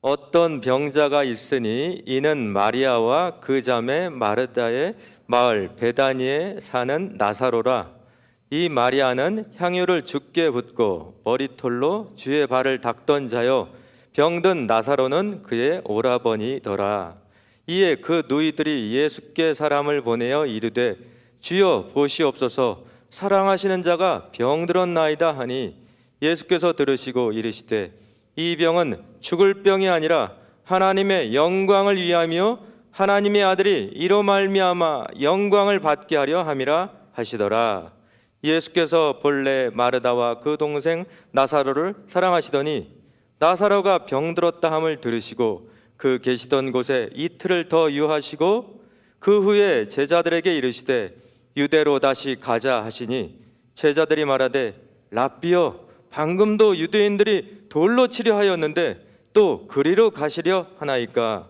어떤 병자가 있으니 이는 마리아와 그 자매 마르다의 마을 베다니에 사는 나사로라. 이 마리아는 향유를 주께 붓고 머리털로 주의 발을 닦던 자요, 병든 나사로는 그의 오라버니더라. 이에 그 누이들이 예수께 사람을 보내어 이르되 주여 보시옵소서, 사랑하시는 자가 병들었나이다 하니, 예수께서 들으시고 이르시되 이 병은 죽을 병이 아니라 하나님의 영광을 위하며 하나님의 아들이 이로 말미암아 영광을 받게 하려 함이라 하시더라. 예수께서 본래 마르다와 그 동생 나사로를 사랑하시더니 나사로가 병들었다 함을 들으시고 그 계시던 곳에 이틀을 더 유하시고 그 후에 제자들에게 이르시되 유대로 다시 가자 하시니, 제자들이 말하되 랍비여, 방금도 유대인들이 돌로 치려 하였는데 또 그리로 가시려 하나이까?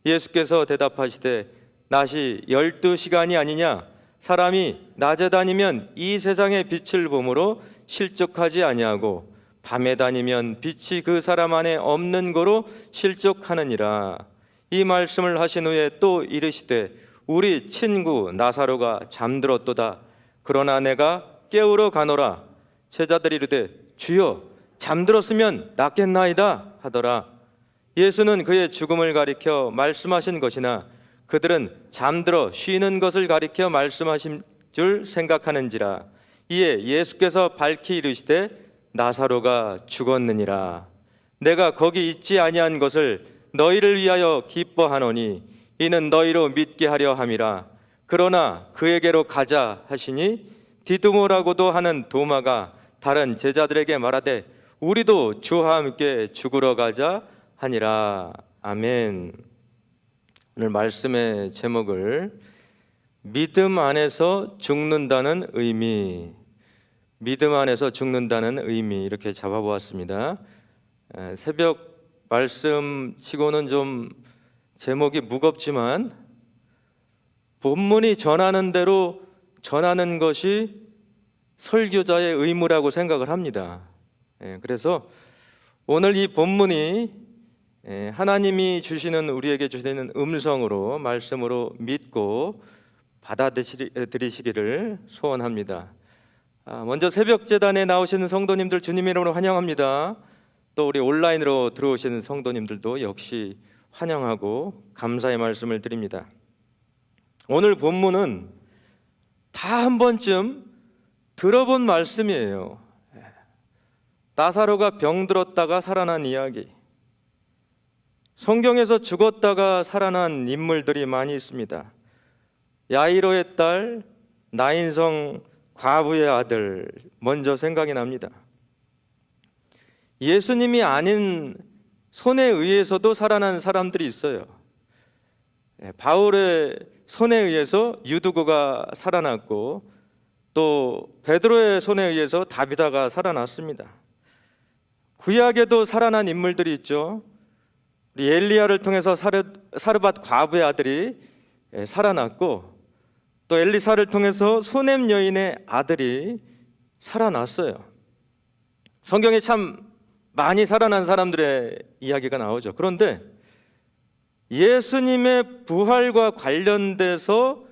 예수께서 대답하시되 낮이 12시간이 아니냐? 사람이 낮에 다니면 이 세상의 빛을 보므로 실족하지 아니하고 밤에 다니면 빛이 그 사람 안에 없는 거로 실족하느니라. 이 말씀을 하신 후에 또 이르시되 우리 친구 나사로가 잠들었도다. 그러나 내가 깨우러 가노라. 제자들이 이르되 주여, 잠들었으면 낫겠나이다 하더라. 예수는 그의 죽음을 가리켜 말씀하신 것이나 그들은 잠들어 쉬는 것을 가리켜 말씀하신 줄 생각하는지라. 이에 예수께서 밝히 이르시되 나사로가 죽었느니라. 내가 거기 있지 아니한 것을 너희를 위하여 기뻐하노니 이는 너희로 믿게 하려 함이라. 그러나 그에게로 가자 하시니 디두모라고도 하는 도마가 다른 제자들에게 말하되 우리도 주와 함께 죽으러 가자 하니라. 아멘. 오늘 말씀의 제목을 믿음 안에서 죽는다는 의미, 믿음 안에서 죽는다는 의미, 이렇게 잡아보았습니다. 새벽 말씀 치고는 좀 제목이 무겁지만 본문이 전하는 대로 전하는 것이 설교자의 의무라고 생각을 합니다. 그래서 오늘 이 본문이 하나님이 주시는, 우리에게 주시는 음성으로, 말씀으로 믿고 받아들이시기를 소원합니다. 먼저 새벽 제단에 나오시는 성도님들 주님의 이름으로 환영합니다. 또 우리 온라인으로 들어오시는 성도님들도 역시 환영하고 감사의 말씀을 드립니다. 오늘 본문은 다 한 번쯤 들어본 말씀이에요. 나사로가 병들었다가 살아난 이야기. 성경에서 죽었다가 살아난 인물들이 많이 있습니다. 야이로의 딸, 나인성 과부의 아들 먼저 생각이 납니다. 예수님이 아닌 손에 의해서도 살아난 사람들이 있어요. 바울의 손에 의해서 유두고가 살아났고 또 베드로의 손에 의해서 다비다가 살아났습니다. 구약에도 살아난 인물들이 있죠. 엘리야를 통해서 사르밧 과부의 아들이 살아났고 또 엘리사를 통해서 수넴 여인의 아들이 살아났어요. 성경에 참 많이 살아난 사람들의 이야기가 나오죠. 그런데 예수님의 부활과 관련돼서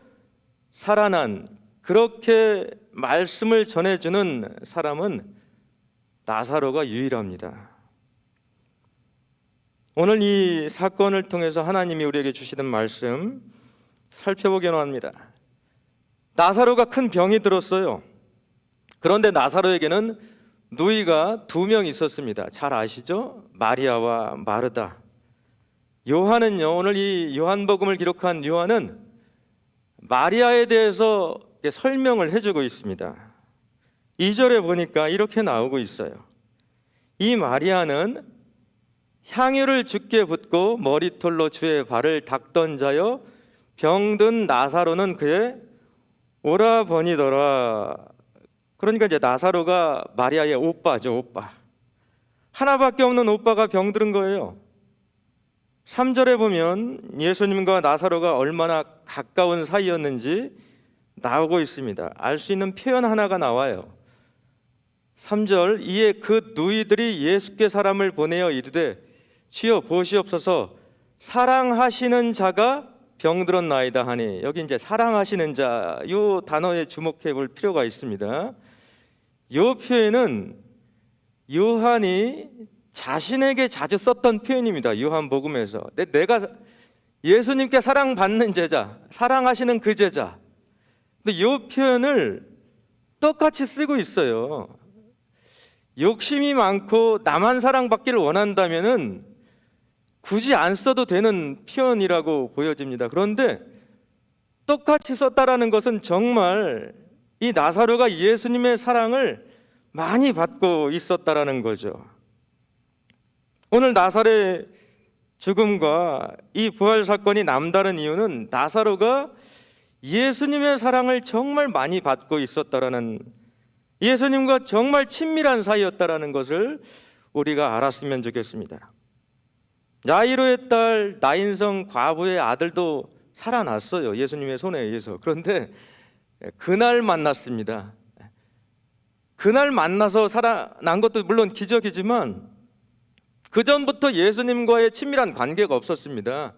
살아난, 그렇게 말씀을 전해주는 사람은 나사로가 유일합니다. 오늘 이 사건을 통해서 하나님이 우리에게 주시는 말씀 살펴보기로 합니다. 나사로가 큰 병이 들었어요. 그런데 나사로에게는 누이가 2명 있었습니다. 잘 아시죠? 마리아와 마르다. 요한은요, 오늘 이 요한복음을 기록한 요한은 마리아에 대해서 설명을 해주고 있습니다. 2절에 보니까 이렇게 나오고 있어요. 이 마리아는 향유를 주께 붓고 머리털로 주의 발을 닦던 자여, 병든 나사로는 그의 오라버니더라. 그러니까 이제 나사로가 마리아의 오빠죠, 오빠. 하나밖에 없는 오빠가 병들은 거예요. 3절에 보면 예수님과 나사로가 얼마나 가까운 사이였는지 나오고 있습니다. 알 수 있는 표현 하나가 나와요. 3절, 이에 그 누이들이 예수께 사람을 보내어 이르되 주여 보시옵소서 사랑하시는 자가 병들었나이다 하니, 여기 이제 사랑하시는 자 요 단어에 주목해 볼 필요가 있습니다. 요 표현은 요한이 자신에게 자주 썼던 표현입니다. 요한복음에서 내가 예수님께 사랑받는 제자, 사랑하시는 그 제자. 근데 요 표현을 똑같이 쓰고 있어요. 욕심이 많고 나만 사랑받기를 원한다면은 굳이 안 써도 되는 표현이라고 보여집니다. 그런데 똑같이 썼다라는 것은 정말 이 나사로가 예수님의 사랑을 많이 받고 있었다라는 거죠. 오늘 나사로의 죽음과 이 부활 사건이 남다른 이유는 나사로가 예수님의 사랑을 정말 많이 받고 있었다라는, 예수님과 정말 친밀한 사이였다라는 것을 우리가 알았으면 좋겠습니다. 야이로의 딸 나인성 과부의 아들도 살아났어요, 예수님의 손에 의해서. 그런데 그날 만났습니다. 그날 만나서 살아난 것도 물론 기적이지만 그 전부터 예수님과의 친밀한 관계가 없었습니다.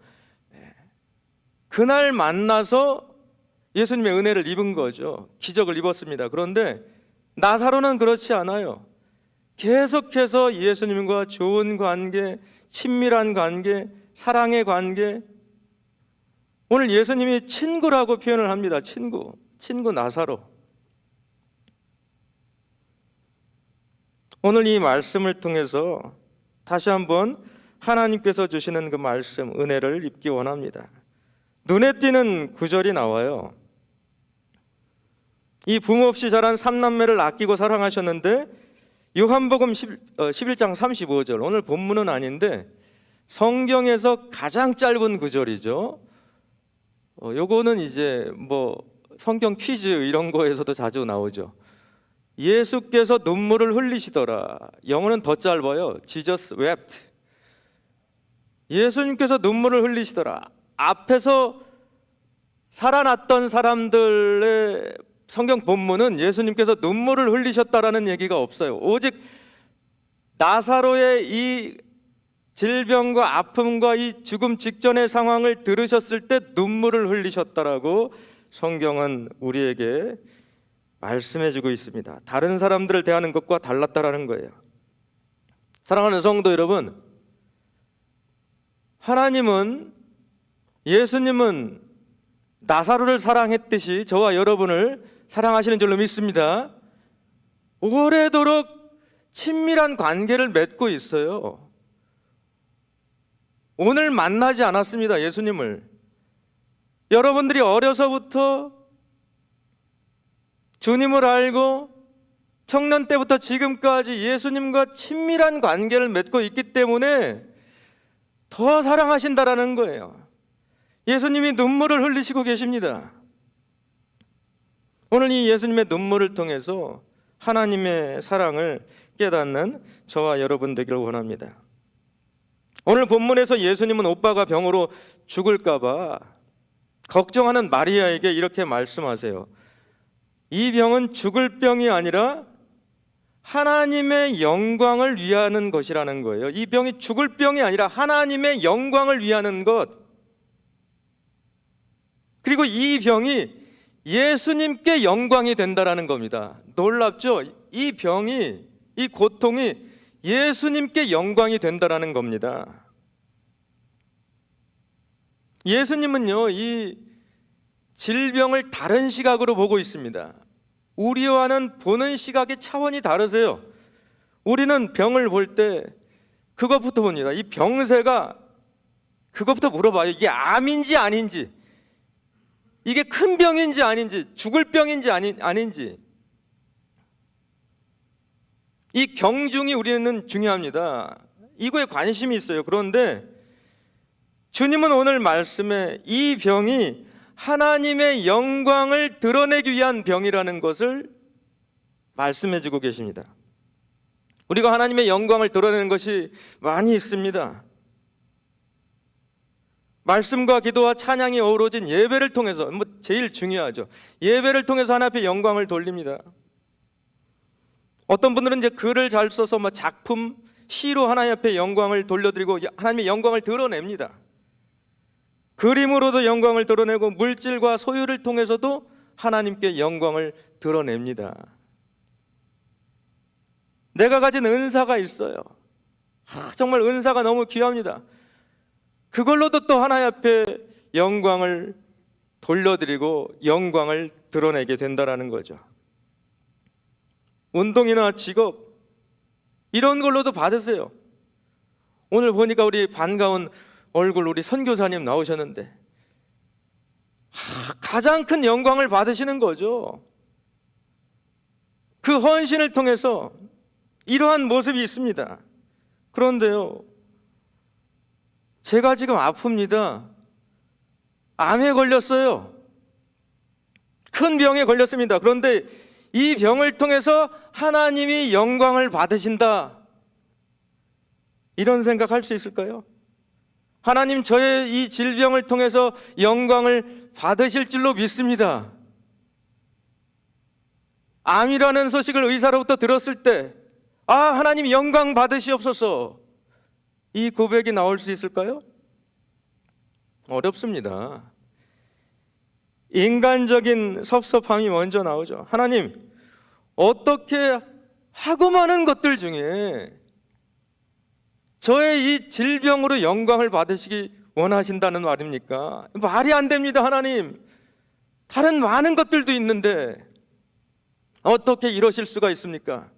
그날 만나서 예수님의 은혜를 입은 거죠. 기적을 입었습니다. 그런데 나사로는 그렇지 않아요. 계속해서 예수님과 좋은 관계, 친밀한 관계, 사랑의 관계. 오늘 예수님이 친구라고 표현을 합니다. 친구 나사로. 오늘 이 말씀을 통해서 다시 한번 하나님께서 주시는 그 말씀, 은혜를 입기 원합니다. 눈에 띄는 구절이 나와요. 이 부모 없이 자란 삼남매를 아끼고 사랑하셨는데, 요한복음 11장 35절, 오늘 본문은 아닌데 성경에서 가장 짧은 구절이죠. 요거는 이제 뭐 성경 퀴즈 이런 거에서도 자주 나오죠. 예수께서 눈물을 흘리시더라. 영어는 더 짧아요. Jesus wept. 예수님께서 눈물을 흘리시더라. 앞에서 살아났던 사람들의 성경 본문은 예수님께서 눈물을 흘리셨다라는 얘기가 없어요. 오직 나사로의 이 질병과 아픔과 이 죽음 직전의 상황을 들으셨을 때 눈물을 흘리셨다라고 성경은 우리에게 말씀해주고 있습니다. 다른 사람들을 대하는 것과 달랐다라는 거예요. 사랑하는 성도 여러분, 하나님은, 예수님은 나사로를 사랑했듯이 저와 여러분을 사랑하시는 줄로 믿습니다. 오래도록 친밀한 관계를 맺고 있어요. 오늘 만나지 않았습니다, 예수님을. 여러분들이 어려서부터 주님을 알고 청년 때부터 지금까지 예수님과 친밀한 관계를 맺고 있기 때문에 더 사랑하신다라는 거예요. 예수님이 눈물을 흘리시고 계십니다. 오늘 이 예수님의 눈물을 통해서 하나님의 사랑을 깨닫는 저와 여러분 되기를 원합니다. 오늘 본문에서 예수님은 오빠가 병으로 죽을까 봐 걱정하는 마리아에게 이렇게 말씀하세요. 이 병은 죽을 병이 아니라 하나님의 영광을 위하는 것이라는 거예요. 이 병이 죽을 병이 아니라 하나님의 영광을 위하는 것. 그리고 이 병이 예수님께 영광이 된다라는 겁니다. 놀랍죠? 이 병이, 이 고통이 예수님께 영광이 된다라는 겁니다. 예수님은요, 이 질병을 다른 시각으로 보고 있습니다. 우리와는 보는 시각의 차원이 다르세요. 우리는 병을 볼 때 그것부터 봅니다. 이 병세가 그것부터 물어봐요. 이게 암인지 아닌지, 이게 큰 병인지 아닌지, 죽을 병인지 아닌지. 이 경중이 우리는 중요합니다. 이거에 관심이 있어요. 그런데 주님은 오늘 말씀에 이 병이 하나님의 영광을 드러내기 위한 병이라는 것을 말씀해주고 계십니다. 우리가 하나님의 영광을 드러내는 것이 많이 있습니다. 말씀과 기도와 찬양이 어우러진 예배를 통해서, 제일 중요하죠. 예배를 통해서 하나님 앞에 영광을 돌립니다. 어떤 분들은 이제 글을 잘 써서 작품, 시로 하나님 앞에 영광을 돌려드리고 하나님의 영광을 드러냅니다. 그림으로도 영광을 드러내고 물질과 소유를 통해서도 하나님께 영광을 드러냅니다. 내가 가진 은사가 있어요. 정말 은사가 너무 귀합니다. 그걸로도 또 하나님 앞에 영광을 돌려드리고 영광을 드러내게 된다는 거죠. 운동이나 직업 이런 걸로도 받으세요. 오늘 보니까 우리 반가운 얼굴 우리 선교사님 나오셨는데 가장 큰 영광을 받으시는 거죠. 그 헌신을 통해서 이러한 모습이 있습니다. 그런데요, 제가 지금 아픕니다. 암에 걸렸어요. 큰 병에 걸렸습니다. 그런데 이 병을 통해서 하나님이 영광을 받으신다, 이런 생각할 수 있을까요? 하나님, 저의 이 질병을 통해서 영광을 받으실 줄로 믿습니다. 암이라는 소식을 의사로부터 들었을 때 하나님 영광 받으시옵소서, 이 고백이 나올 수 있을까요? 어렵습니다. 인간적인 섭섭함이 먼저 나오죠. 하나님, 어떻게 하고 많은 것들 중에 저의 이 질병으로 영광을 받으시기 원하신다는 말입니까? 말이 안 됩니다. 하나님, 다른 많은 것들도 있는데 어떻게 이러실 수가 있습니까?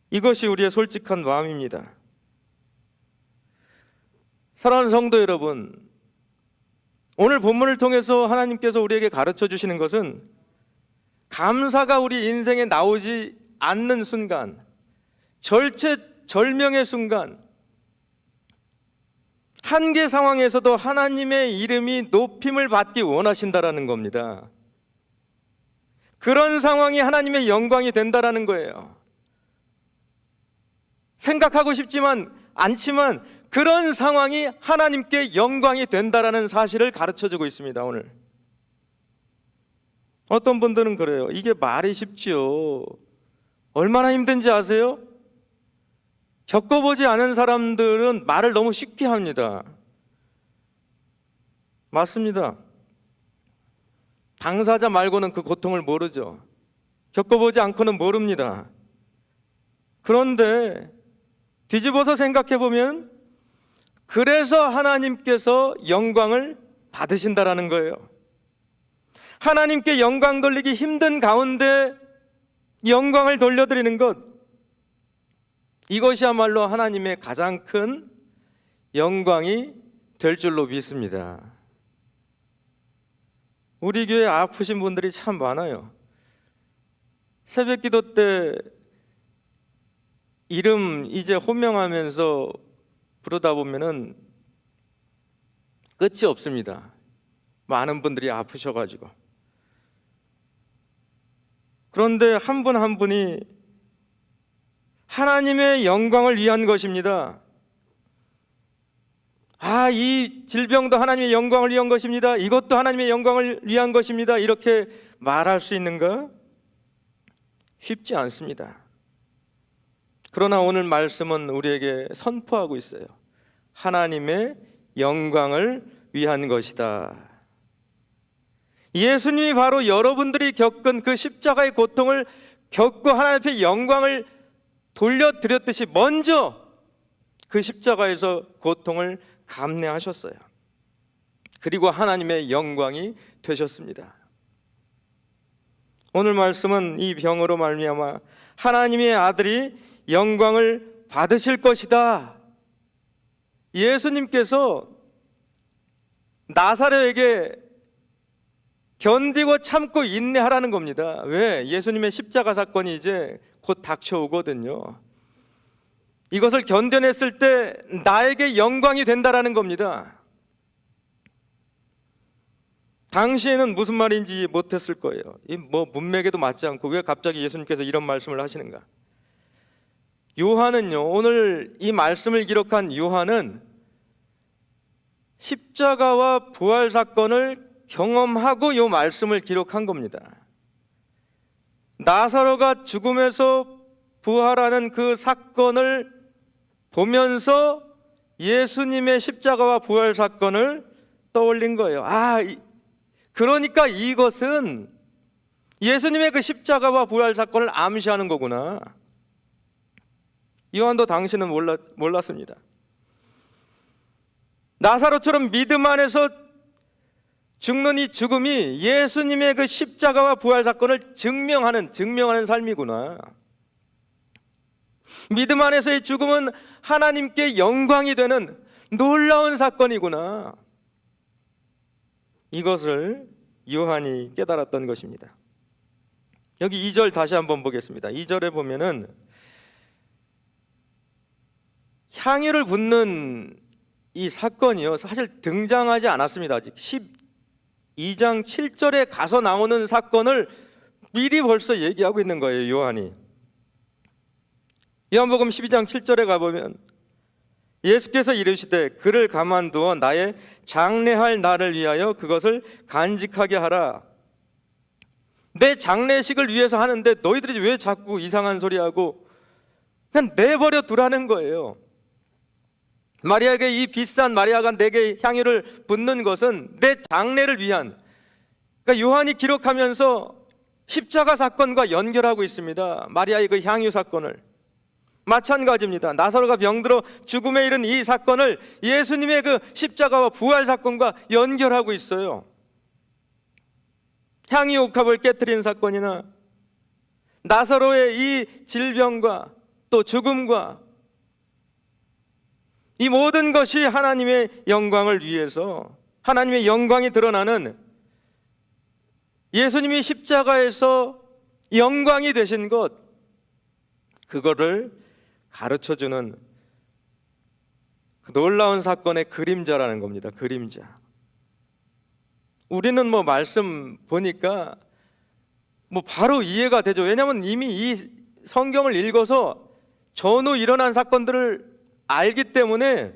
이것이 우리의 솔직한 마음입니다. 사랑하는 성도 여러분, 오늘 본문을 통해서 하나님께서 우리에게 가르쳐 주시는 것은 감사가 우리 인생에 나오지 않는 순간, 절체절명의 순간, 한계 상황에서도 하나님의 이름이 높임을 받기 원하신다라는 겁니다. 그런 상황이 하나님의 영광이 된다라는 거예요. 생각하고 싶지만 않지만 그런 상황이 하나님께 영광이 된다라는 사실을 가르쳐주고 있습니다. 오늘 어떤 분들은 그래요. 이게 말이 쉽지요. 얼마나 힘든지 아세요? 겪어보지 않은 사람들은 말을 너무 쉽게 합니다. 맞습니다. 당사자 말고는 그 고통을 모르죠. 겪어보지 않고는 모릅니다. 그런데 뒤집어서 생각해 보면 그래서 하나님께서 영광을 받으신다라는 거예요. 하나님께 영광 돌리기 힘든 가운데 영광을 돌려드리는 것, 이것이야말로 하나님의 가장 큰 영광이 될 줄로 믿습니다. 우리 교회 아프신 분들이 참 많아요. 새벽 기도 때 이름 이제 호명하면서 부르다 보면은 끝이 없습니다. 많은 분들이 아프셔가지고. 그런데 한 분 한 분이 하나님의 영광을 위한 것입니다. 이 질병도 하나님의 영광을 위한 것입니다. 이것도 하나님의 영광을 위한 것입니다. 이렇게 말할 수 있는가? 쉽지 않습니다. 그러나 오늘 말씀은 우리에게 선포하고 있어요. 하나님의 영광을 위한 것이다. 예수님이 바로 여러분들이 겪은 그 십자가의 고통을 겪고 하나님 앞에 영광을 돌려드렸듯이 먼저 그 십자가에서 고통을 감내하셨어요. 그리고 하나님의 영광이 되셨습니다. 오늘 말씀은 이 병으로 말미암아 하나님의 아들이 영광을 받으실 것이다. 예수님께서 나사로에게 견디고 참고 인내하라는 겁니다. 왜? 예수님의 십자가 사건이 이제 곧 닥쳐오거든요. 이것을 견뎌냈을 때 나에게 영광이 된다라는 겁니다. 당시에는 무슨 말인지 못했을 거예요. 문맥에도 맞지 않고 왜 갑자기 예수님께서 이런 말씀을 하시는가? 요한은요, 오늘 이 말씀을 기록한 요한은 십자가와 부활 사건을 경험하고 이 말씀을 기록한 겁니다. 나사로가 죽음에서 부활하는 그 사건을 보면서 예수님의 십자가와 부활 사건을 떠올린 거예요. 그러니까 이것은 예수님의 그 십자가와 부활 사건을 암시하는 거구나. 요한도 당시는 몰랐습니다. 나사로처럼 믿음 안에서 죽는 이 죽음이 예수님의 그 십자가와 부활 사건을 증명하는 삶이구나. 믿음 안에서의 죽음은 하나님께 영광이 되는 놀라운 사건이구나. 이것을 요한이 깨달았던 것입니다. 여기 2절 다시 한번 보겠습니다. 2절에 보면은 향유를 붓는 이 사건이요, 사실 등장하지 않았습니다. 아직 12장 7절에 가서 나오는 사건을 미리 벌써 얘기하고 있는 거예요, 요한이. 요한복음 12장 7절에 가보면 예수께서 이르시되 그를 가만두어 나의 장례할 날을 위하여 그것을 간직하게 하라. 내 장례식을 위해서 하는데 너희들이 왜 자꾸 이상한 소리하고, 그냥 내버려 두라는 거예요. 마리아에게 이 비싼, 마리아가 내게 향유를 붓는 것은 내 장례를 위한, 그러니까 요한이 기록하면서 십자가 사건과 연결하고 있습니다. 마리아의 그 향유 사건을. 마찬가지입니다. 나사로가 병들어 죽음에 이른 이 사건을 예수님의 그 십자가와 부활 사건과 연결하고 있어요. 향유 옥합을 깨뜨린 사건이나 나사로의 이 질병과 또 죽음과 이 모든 것이 하나님의 영광을 위해서, 하나님의 영광이 드러나는, 예수님이 십자가에서 영광이 되신 것, 그거를 가르쳐주는 그 놀라운 사건의 그림자라는 겁니다. 그림자. 우리는 말씀 보니까 바로 이해가 되죠. 왜냐하면 이미 이 성경을 읽어서 전후 일어난 사건들을 알기 때문에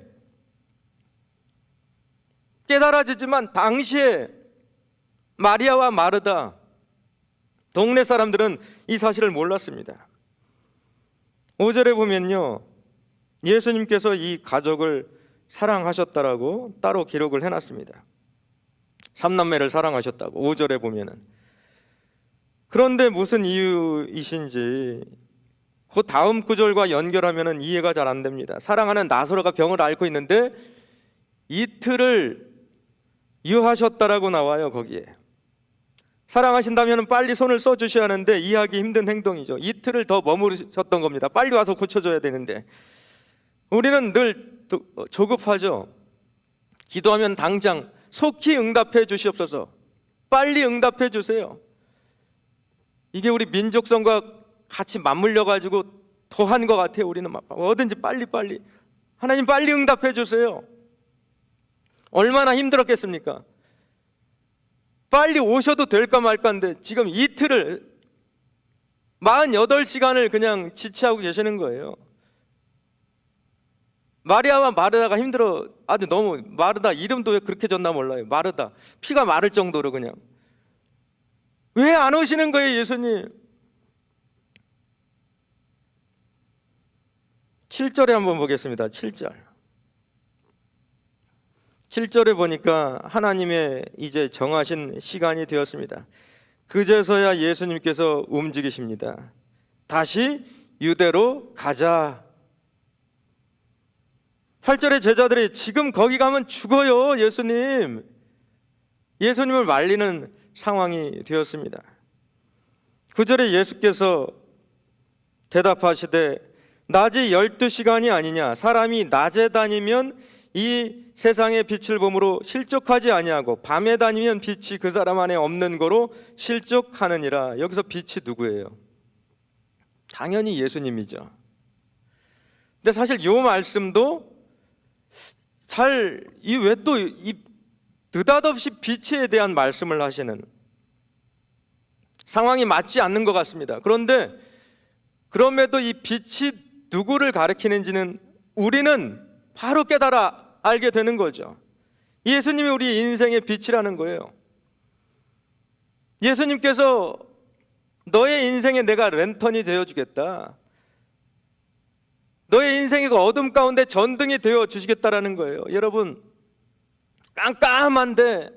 깨달아지지만, 당시에 마리아와 마르다, 동네 사람들은 이 사실을 몰랐습니다. 5절에 보면요, 예수님께서 이 가족을 사랑하셨다라고 따로 기록을 해놨습니다. 3남매를 사랑하셨다고 5절에 보면은. 그런데 무슨 이유이신지 그 다음 구절과 연결하면 이해가 잘 안 됩니다. 사랑하는 나사로가 병을 앓고 있는데 이틀을 유하셨다라고 나와요. 거기에 사랑하신다면 빨리 손을 써주셔야 하는데 이해하기 힘든 행동이죠. 이틀을 더 머무르셨던 겁니다. 빨리 와서 고쳐줘야 되는데. 우리는 늘 조급하죠. 기도하면 당장 속히 응답해 주시옵소서, 빨리 응답해 주세요. 이게 우리 민족성과 같이 맞물려 가지고 더한 것 같아요. 우리는 뭐든지 빨리 하나님 빨리 응답해 주세요. 얼마나 힘들었겠습니까? 빨리 오셔도 될까 말까인데 지금 이틀을 48시간을 그냥 지체하고 계시는 거예요. 마리아와 마르다가 힘들어. 아주 너무, 마르다 이름도 왜 그렇게 졌나 몰라요. 마르다, 피가 마를 정도로. 그냥 왜 안 오시는 거예요, 예수님? 7절에 한번 보겠습니다. 7절에 보니까 하나님의 이제 정하신 시간이 되었습니다. 그제서야 예수님께서 움직이십니다. 다시 유대로 가자. 8절에 제자들이 지금 거기 가면 죽어요, 예수님을 말리는 상황이 되었습니다. 9절에 예수께서 대답하시되 낮이 12시간이 아니냐, 사람이 낮에 다니면 이 세상의 빛을 보므로 실족하지 아니하고 밤에 다니면 빛이 그 사람 안에 없는 거로 실족하느니라. 여기서 빛이 누구예요? 당연히 예수님이죠. 근데 사실 이 말씀도 왜 또 느닷없이 빛에 대한 말씀을 하시는 상황이 맞지 않는 것 같습니다. 그런데 그럼에도 이 빛이 누구를 가리키는지는 우리는 바로 깨달아 알게 되는 거죠. 예수님이 우리 인생의 빛이라는 거예요. 예수님께서 너의 인생에 내가 랜턴이 되어주겠다, 인생이 그 어둠 가운데 전등이 되어 주시겠다라는 거예요. 여러분, 깜깜한데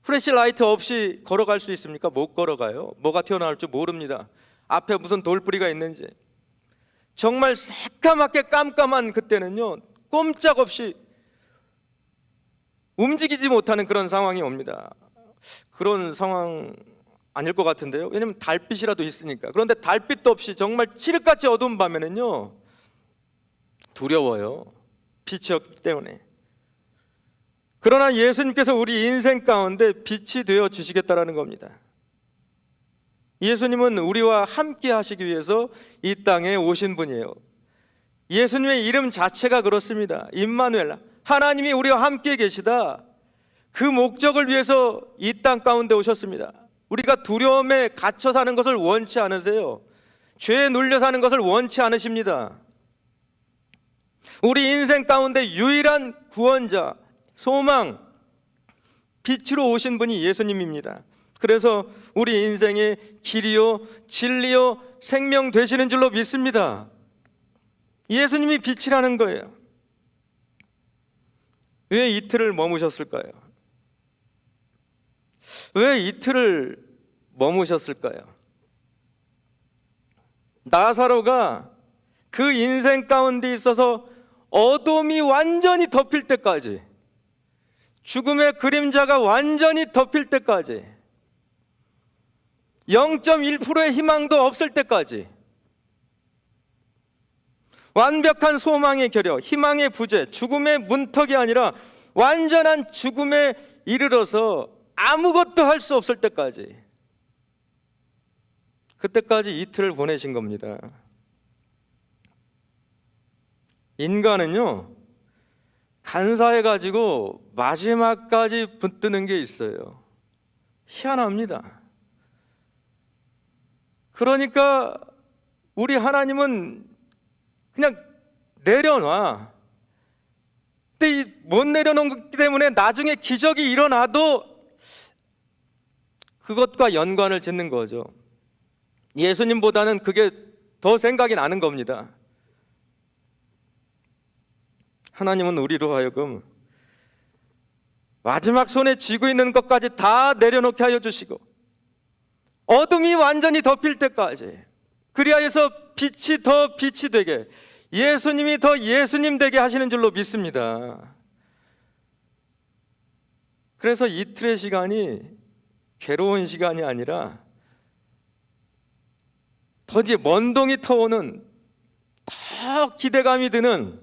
플래시라이트 없이 걸어갈 수 있습니까? 못 걸어가요. 뭐가 튀어나올 줄 모릅니다. 앞에 무슨 돌뿌리가 있는지. 정말 새까맣게 깜깜한 그때는요, 꼼짝없이 움직이지 못하는 그런 상황이 옵니다. 그런 상황 아닐 것 같은데요. 왜냐하면 달빛이라도 있으니까. 그런데 달빛도 없이 정말 칠흑같이 어두운 밤에는요, 두려워요. 빛이 없기 때문에. 그러나 예수님께서 우리 인생 가운데 빛이 되어 주시겠다라는 겁니다. 예수님은 우리와 함께 하시기 위해서 이 땅에 오신 분이에요. 예수님의 이름 자체가 그렇습니다. 임마누엘, 하나님이 우리와 함께 계시다. 그 목적을 위해서 이 땅 가운데 오셨습니다. 우리가 두려움에 갇혀 사는 것을 원치 않으세요. 죄에 눌려 사는 것을 원치 않으십니다. 우리 인생 가운데 유일한 구원자, 소망, 빛으로 오신 분이 예수님입니다. 그래서 우리 인생의 길이요 진리요 생명 되시는 줄로 믿습니다. 예수님이 빛이라는 거예요. 왜 이틀을 머무셨을까요? 왜 이틀을 머무셨을까요? 나사로가 그 인생 가운데 있어서 어둠이 완전히 덮일 때까지, 죽음의 그림자가 완전히 덮일 때까지, 0.1%의 희망도 없을 때까지, 완벽한 소망의 결여, 희망의 부재, 죽음의 문턱이 아니라 완전한 죽음에 이르러서 아무것도 할 수 없을 때까지, 그때까지 이틀을 보내신 겁니다. 인간은요, 간사해가지고 마지막까지 붙드는 게 있어요. 희한합니다. 그러니까 우리 하나님은 그냥 내려놔. 근데 못 내려놓기 때문에 나중에 기적이 일어나도 그것과 연관을 짓는 거죠. 예수님보다는 그게 더 생각이 나는 겁니다. 하나님은 우리로 하여금 마지막 손에 쥐고 있는 것까지 다 내려놓게 하여 주시고, 어둠이 완전히 덮일 때까지, 그리하여서 빛이 더 빛이 되게, 예수님이 더 예수님 되게 하시는 줄로 믿습니다. 그래서 이틀의 시간이 괴로운 시간이 아니라 더디 먼동이 터오는, 더 기대감이 드는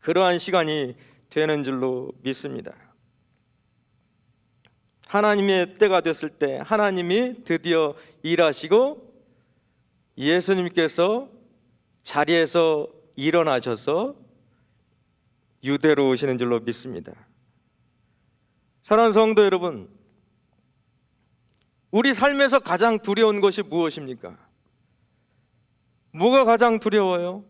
그러한 시간이 되는 줄로 믿습니다. 하나님의 때가 됐을 때 하나님이 드디어 일하시고 예수님께서 자리에서 일어나셔서 유대로 오시는 줄로 믿습니다. 사랑하는 성도 여러분, 우리 삶에서 가장 두려운 것이 무엇입니까? 뭐가 가장 두려워요?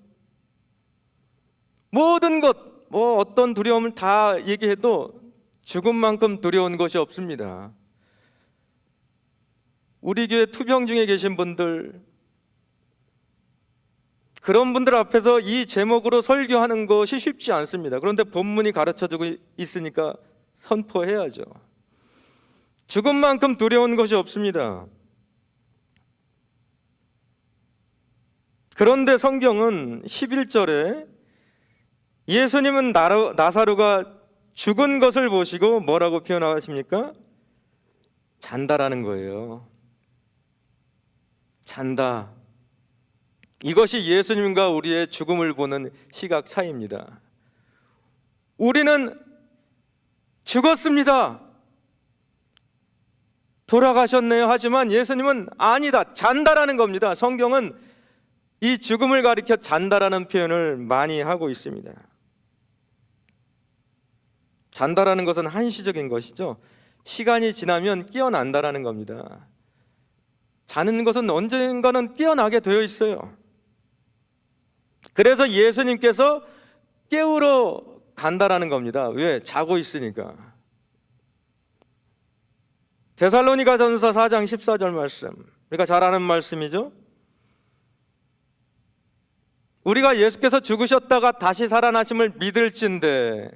모든 것, 어떤 두려움을 다 얘기해도 죽음만큼 두려운 것이 없습니다. 우리 교회 투병 중에 계신 분들, 그런 분들 앞에서 이 제목으로 설교하는 것이 쉽지 않습니다. 그런데 본문이 가르쳐주고 있으니까 선포해야죠. 죽음만큼 두려운 것이 없습니다. 그런데 성경은 11절에 예수님은 나사로가 죽은 것을 보시고 뭐라고 표현하십니까? 잔다라는 거예요. 잔다. 이것이 예수님과 우리의 죽음을 보는 시각 차이입니다. 우리는 죽었습니다, 돌아가셨네요 하지만 예수님은 아니다, 잔다라는 겁니다. 성경은 이 죽음을 가리켜 잔다라는 표현을 많이 하고 있습니다. 잔다라는 것은 한시적인 것이죠. 시간이 지나면 깨어난다라는 겁니다. 자는 것은 언젠가는 깨어나게 되어 있어요. 그래서 예수님께서 깨우러 간다라는 겁니다. 왜? 자고 있으니까. 데살로니가전서 4장 14절 말씀, 우리가 잘 아는 말씀이죠. 우리가 예수께서 죽으셨다가 다시 살아나심을 믿을진데,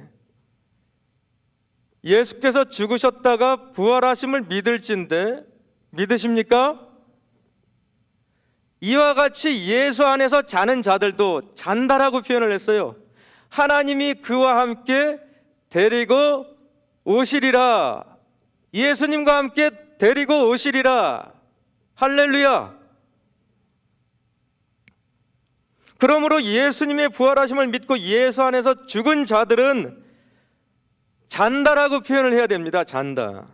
예수께서 죽으셨다가 부활하심을 믿을진데 믿으십니까? 이와 같이 예수 안에서 자는 자들도 잔다라고 표현을 했어요. 하나님이 그와 함께 데리고 오시리라. 예수님과 함께 데리고 오시리라. 할렐루야. 그러므로 예수님의 부활하심을 믿고 예수 안에서 죽은 자들은 잔다라고 표현을 해야 됩니다. 잔다.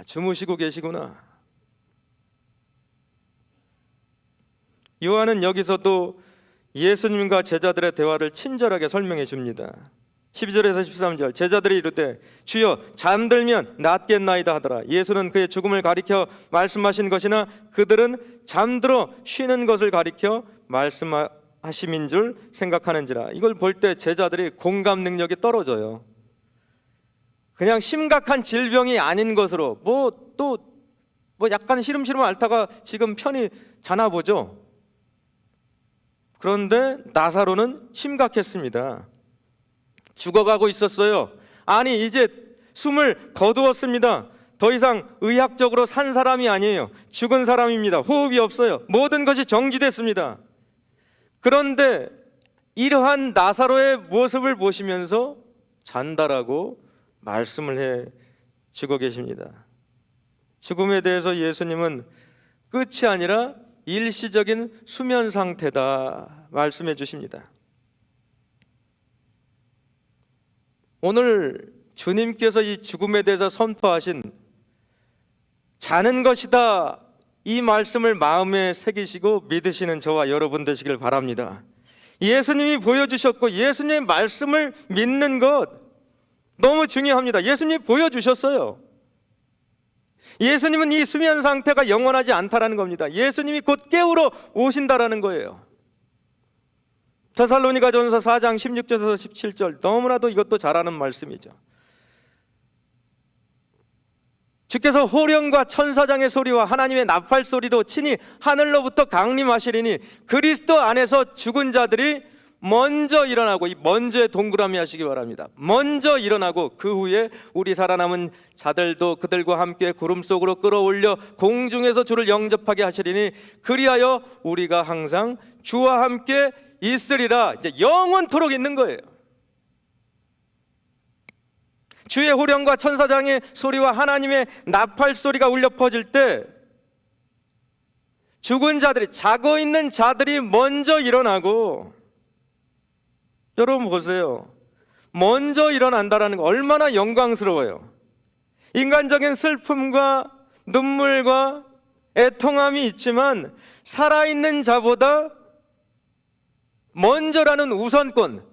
주무시고 계시구나. 요한은 여기서도 예수님과 제자들의 대화를 친절하게 설명해 줍니다. 12절에서 13절, 제자들이 이르되 주여 잠들면 낫겠나이다 하더라. 예수는 그의 죽음을 가리켜 말씀하신 것이나 그들은 잠들어 쉬는 것을 가리켜 말씀하심인 줄 생각하는지라. 이걸 볼 때 제자들이 공감 능력이 떨어져요. 그냥 심각한 질병이 아닌 것으로 약간 시름시름 앓다가 지금 편히 자나 보죠. 그런데 나사로는 심각했습니다. 죽어가고 있었어요. 아니, 이제 숨을 거두었습니다. 더 이상 의학적으로 산 사람이 아니에요. 죽은 사람입니다. 호흡이 없어요. 모든 것이 정지됐습니다. 그런데 이러한 나사로의 모습을 보시면서 잔다라고 말씀을 해 주고 계십니다. 죽음에 대해서 예수님은 끝이 아니라 일시적인 수면 상태다 말씀해 주십니다. 오늘 주님께서 이 죽음에 대해서 선포하신 자는 것이다, 이 말씀을 마음에 새기시고 믿으시는 저와 여러분 되시길 바랍니다. 예수님이 보여주셨고 예수님의 말씀을 믿는 것 너무 중요합니다. 예수님이 보여주셨어요. 예수님은 이 수면 상태가 영원하지 않다라는 겁니다. 예수님이 곧 깨우러 오신다라는 거예요. 데살로니가전서 4장 16절에서 17절, 너무나도 이것도 잘 아는 말씀이죠. 주께서 호령과 천사장의 소리와 하나님의 나팔 소리로 친히 하늘로부터 강림하시리니 그리스도 안에서 죽은 자들이 먼저 일어나고, 이 먼저에 동그라미 하시기 바랍니다. 먼저 일어나고 그 후에 우리 살아남은 자들도 그들과 함께 구름 속으로 끌어올려 공중에서 주를 영접하게 하시리니 그리하여 우리가 항상 주와 함께 있으리라. 이제 영원토록 있는 거예요. 주의 호령과 천사장의 소리와 하나님의 나팔 소리가 울려 퍼질 때 죽은 자들이, 자고 있는 자들이 먼저 일어나고, 여러분 보세요. 먼저 일어난다라는 거 얼마나 영광스러워요. 인간적인 슬픔과 눈물과 애통함이 있지만 살아있는 자보다 먼저라는 우선권,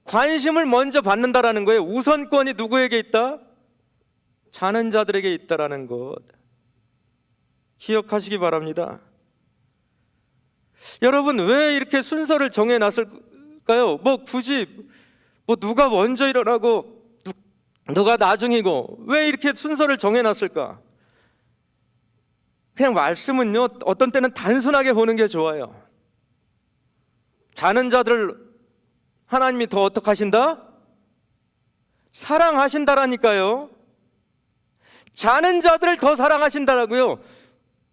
관심을 먼저 받는다라는 거예요. 우선권이 누구에게 있다? 자는 자들에게 있다라는 것 기억하시기 바랍니다. 여러분, 왜 이렇게 순서를 정해놨을까요? 굳이 누가 먼저 일어나고 누가 나중이고 왜 이렇게 순서를 정해놨을까? 그냥 말씀은요, 어떤 때는 단순하게 보는 게 좋아요. 자는 자들 하나님이 더 어떻게 하신다? 사랑하신다라니까요. 자는 자들을 더 사랑하신다라고요.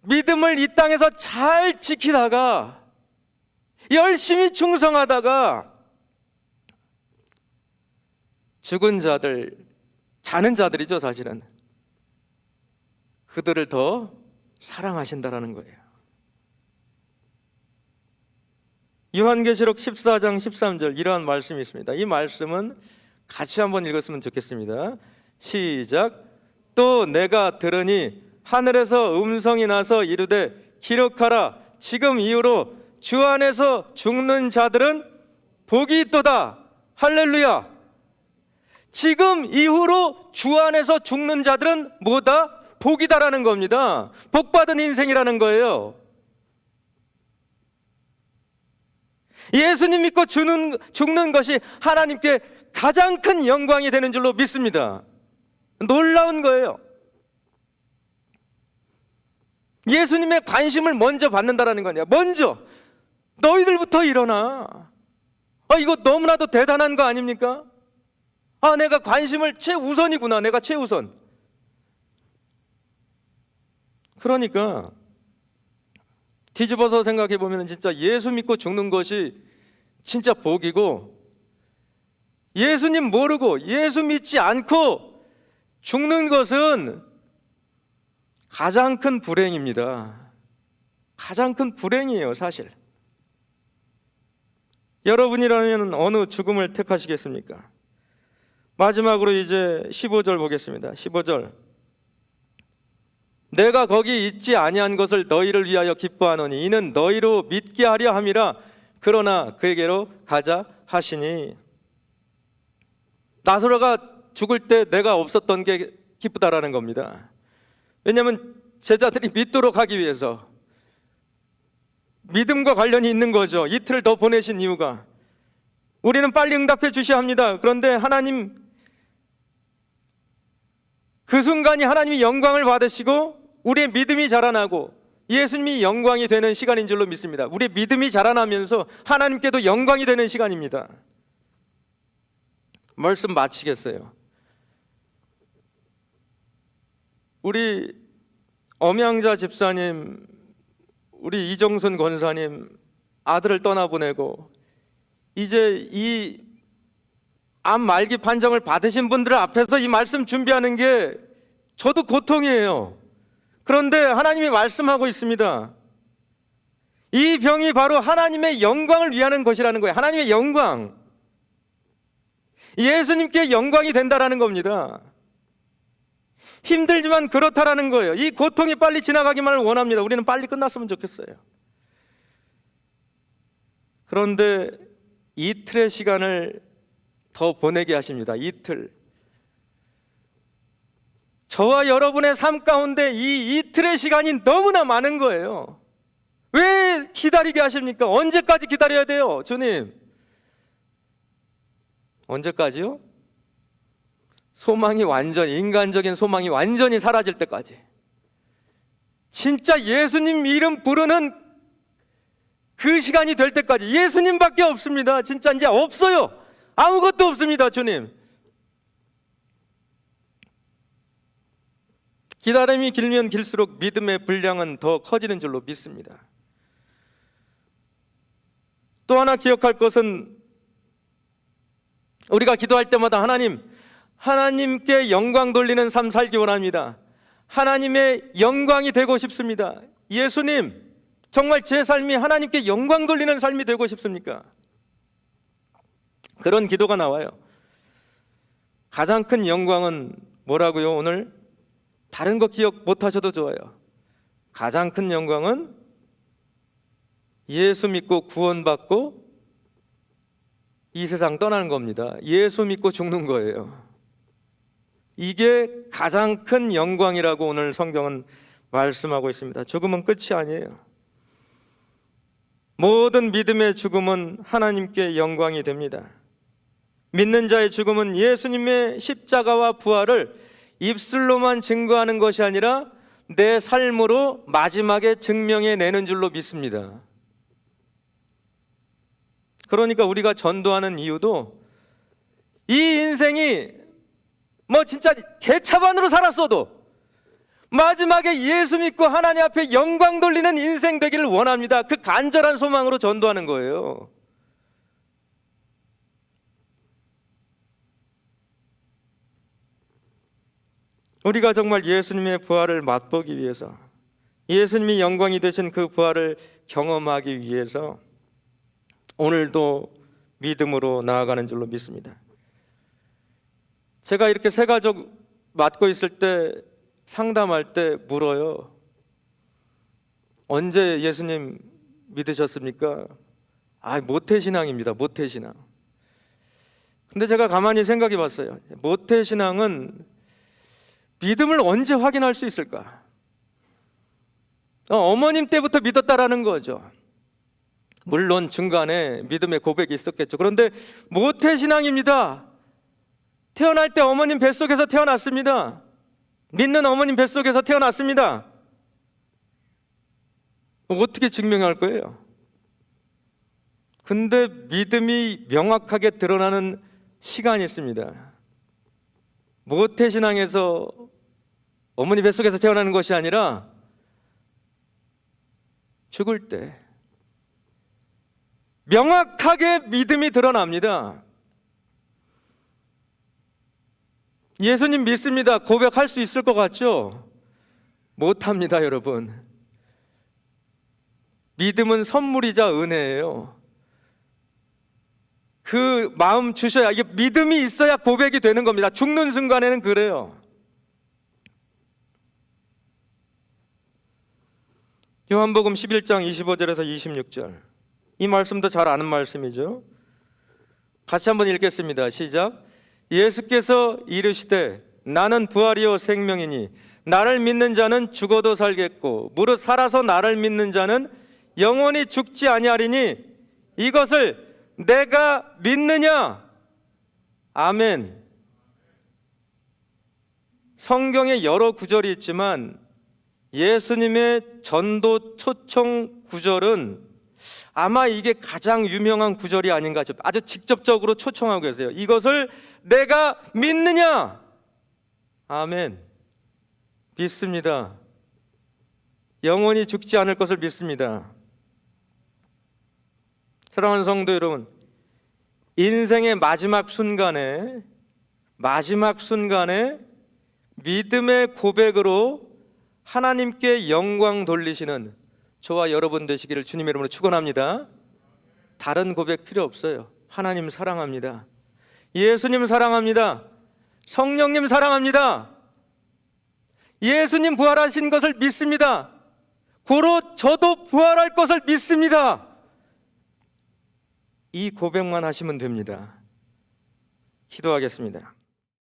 믿음을 이 땅에서 잘 지키다가 열심히 충성하다가 죽은 자들, 자는 자들이죠 사실은. 그들을 더 사랑하신다라는 거예요. 요한계시록 14장 13절 이러한 말씀이 있습니다. 이 말씀은 같이 한번 읽었으면 좋겠습니다. 시작. 또 내가 들으니 하늘에서 음성이 나서 이르되 기록하라. 지금 이후로 주 안에서 죽는 자들은 복이 있도다. 할렐루야. 지금 이후로 주 안에서 죽는 자들은 뭐다? 복이다라는 겁니다. 복받은 인생이라는 거예요. 예수님 믿고 죽는 것이 하나님께 가장 큰 영광이 되는 줄로 믿습니다. 놀라운 거예요. 예수님의 관심을 먼저 받는다라는 거냐. 너희들부터 일어나. 이거 너무나도 대단한 거 아닙니까? 내가 관심을 최우선이구나. 내가 최우선. 그러니까 뒤집어서 생각해 보면 진짜 예수 믿고 죽는 것이 진짜 복이고, 예수님 모르고 예수 믿지 않고 죽는 것은 가장 큰 불행입니다. 가장 큰 불행이에요, 사실. 여러분이라면 어느 죽음을 택하시겠습니까? 마지막으로 이제 15절 보겠습니다. 15절. 내가 거기 있지 아니한 것을 너희를 위하여 기뻐하노니 이는 너희로 믿게 하려 함이라. 그러나 그에게로 가자 하시니. 나사로가 죽을 때 내가 없었던 게 기쁘다라는 겁니다. 왜냐하면 제자들이 믿도록 하기 위해서, 믿음과 관련이 있는 거죠. 이틀을 더 보내신 이유가, 우리는 빨리 응답해 주셔야 합니다. 그런데 하나님, 그 순간이 하나님이 영광을 받으시고 우리의 믿음이 자라나고 예수님이 영광이 되는 시간인 줄로 믿습니다. 우리의 믿음이 자라나면서 하나님께도 영광이 되는 시간입니다. 말씀 마치겠어요. 우리 엄양자 집사님, 우리 이정순 권사님 아들을 떠나보내고 이제 이 암 말기 판정을 받으신 분들 앞에서 이 말씀 준비하는 게 저도 고통이에요. 그런데 하나님이 말씀하고 있습니다. 이 병이 바로 하나님의 영광을 위하는 것이라는 거예요. 하나님의 영광, 예수님께 영광이 된다라는 겁니다. 힘들지만 그렇다라는 거예요. 이 고통이 빨리 지나가기만을 원합니다. 우리는 빨리 끝났으면 좋겠어요. 그런데 이틀의 시간을 더 보내게 하십니다. 이틀. 저와 여러분의 삶 가운데 이 이틀의 시간이 너무나 많은 거예요. 왜 기다리게 하십니까? 언제까지 기다려야 돼요, 주님? 언제까지요? 소망이 완전히, 인간적인 소망이 완전히 사라질 때까지. 진짜 예수님 이름 부르는 그 시간이 될 때까지. 예수님밖에 없습니다. 진짜 이제 없어요. 아무것도 없습니다, 주님. 기다림이 길면 길수록 믿음의 분량은 더 커지는 줄로 믿습니다. 또 하나 기억할 것은, 우리가 기도할 때마다 하나님께 영광 돌리는 삶 살기 원합니다. 하나님의 영광이 되고 싶습니다. 예수님, 정말 제 삶이 하나님께 영광 돌리는 삶이 되고 싶습니까? 그런 기도가 나와요. 가장 큰 영광은 뭐라고요? 오늘 다른 거 기억 못 하셔도 좋아요. 가장 큰 영광은 예수 믿고 구원받고 이 세상 떠나는 겁니다. 예수 믿고 죽는 거예요. 이게 가장 큰 영광이라고 오늘 성경은 말씀하고 있습니다. 죽음은 끝이 아니에요. 모든 믿음의 죽음은 하나님께 영광이 됩니다. 믿는 자의 죽음은 예수님의 십자가와 부활을 입술로만 증거하는 것이 아니라 내 삶으로 마지막에 증명해내는 줄로 믿습니다. 그러니까 우리가 전도하는 이유도, 이 인생이 진짜 개차반으로 살았어도 마지막에 예수 믿고 하나님 앞에 영광 돌리는 인생 되기를 원합니다. 그 간절한 소망으로 전도하는 거예요. 우리가 정말 예수님의 부활을 맛보기 위해서, 예수님이 영광이 되신 그 부활을 경험하기 위해서 오늘도 믿음으로 나아가는 줄로 믿습니다. 제가 이렇게 새 가족 맡고 있을 때, 상담할 때 물어요. 언제 예수님 믿으셨습니까? 모태신앙입니다. 모태신앙. 근데 제가 가만히 생각해 봤어요. 모태신앙은 믿음을 언제 확인할 수 있을까? 어머님 때부터 믿었다라는 거죠. 물론 중간에 믿음의 고백이 있었겠죠. 그런데 모태신앙입니다. 태어날 때 어머님 뱃속에서 태어났습니다. 믿는 어머님 뱃속에서 태어났습니다. 어떻게 증명할 거예요? 근데 믿음이 명확하게 드러나는 시간이 있습니다. 모태신앙에서 어머니 뱃속에서 태어나는 것이 아니라 죽을 때 명확하게 믿음이 드러납니다. 예수님 믿습니다. 고백할 수 있을 것 같죠? 못합니다, 여러분. 믿음은 선물이자 은혜예요. 그 마음 주셔야, 이게 믿음이 있어야 고백이 되는 겁니다. 죽는 순간에는 그래요. 요한복음 11장 25절에서 26절, 이 말씀도 잘 아는 말씀이죠. 같이 한번 읽겠습니다. 시작. 예수께서 이르시되 나는 부활이요 생명이니 나를 믿는 자는 죽어도 살겠고 무릇 살아서 나를 믿는 자는 영원히 죽지 아니하리니 이것을 내가 믿느냐? 아멘. 성경에 여러 구절이 있지만 예수님의 전도 초청 구절은 아마 이게 가장 유명한 구절이 아닌가 싶어요. 아주 직접적으로 초청하고 계세요. 이것을 내가 믿느냐? 아멘. 믿습니다. 영원히 죽지 않을 것을 믿습니다. 사랑하는 성도 여러분, 인생의 마지막 순간에 믿음의 고백으로 하나님께 영광 돌리시는 저와 여러분 되시기를 주님의 이름으로 축원합니다. 다른 고백 필요 없어요. 하나님 사랑합니다. 예수님 사랑합니다. 성령님 사랑합니다. 예수님 부활하신 것을 믿습니다. 고로 저도 부활할 것을 믿습니다. 이 고백만 하시면 됩니다. 기도하겠습니다.